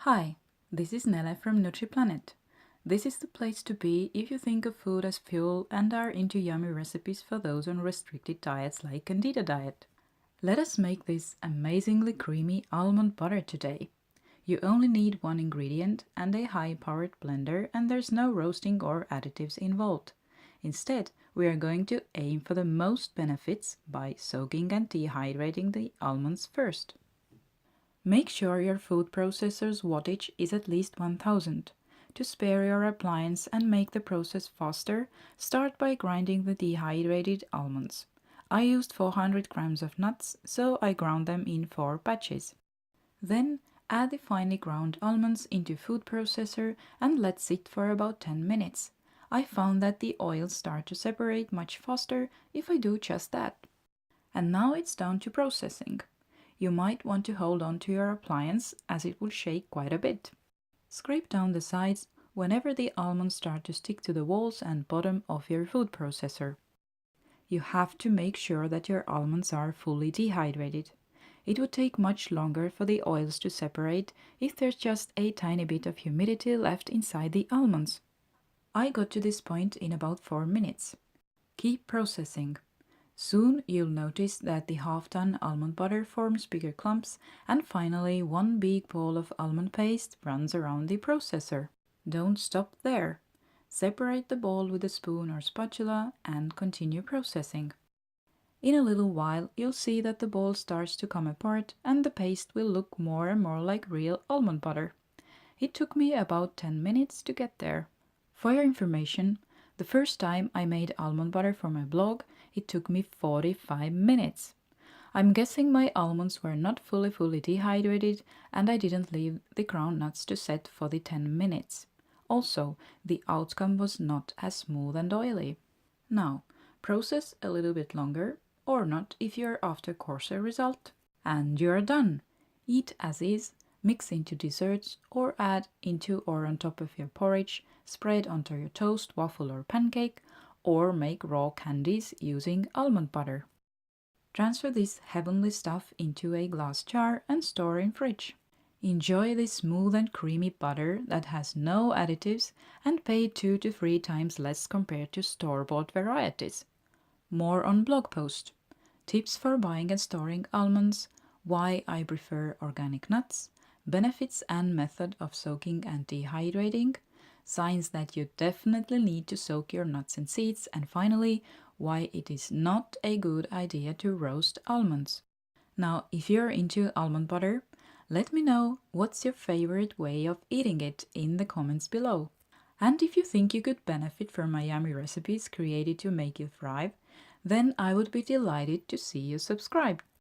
Hi, this is Nele from NutriPlanet. This is the place to be if you think of food as fuel and are into yummy recipes for those on restricted diets like Candida diet. Let us make this amazingly creamy almond butter today. You only need one ingredient and a high-powered blender, and there's no roasting or additives involved. Instead, we are going to aim for the most benefits by soaking and dehydrating the almonds first. Make sure your food processor's wattage is at least 1000. To spare your appliance and make the process faster, start by grinding the dehydrated almonds. I used 400 grams of nuts, so I ground them in 4 batches. Then add the finely ground almonds into food processor and let sit for about 10 minutes. I found that the oils start to separate much faster if I do just that. And now it's down to processing. You might want to hold on to your appliance as it will shake quite a bit. Scrape down the sides whenever the almonds start to stick to the walls and bottom of your food processor. You have to make sure that your almonds are fully dehydrated. It would take much longer for the oils to separate if there's just a tiny bit of humidity left inside the almonds. I got to this point in about 4 minutes. Keep processing. Soon you'll notice that the half-ton almond butter forms bigger clumps, and finally one big ball of almond paste runs around the processor. Don't stop there. Separate the ball with a spoon or spatula and continue processing. In a little while you'll see that the ball starts to come apart and the paste will look more and more like real almond butter. It took me about 10 minutes to get there. For your information, the first time I made almond butter for my blog, it took me 45 minutes. I'm guessing my almonds were not fully dehydrated and I didn't leave the ground nuts to set for the 10 minutes. Also, the outcome was not as smooth and oily. Now, process a little bit longer, or not if you're after coarser result. And you're done! Eat as is, mix into desserts, or add into or on top of your porridge, spread onto your toast, waffle or pancake, or make raw candies using almond butter. Transfer this heavenly stuff into a glass jar and store in fridge. Enjoy this smooth and creamy butter that has no additives and pay 2 to 3 times less compared to store-bought varieties. More on blog post. Tips for buying and storing almonds, why I prefer organic nuts, benefits and method of soaking and dehydrating, signs that you definitely need to soak your nuts and seeds, and finally, why it is not a good idea to roast almonds. Now, if you're into almond butter, let me know what's your favorite way of eating it in the comments below. And if you think you could benefit from my yummy recipes created to make you thrive, then I would be delighted to see you subscribe.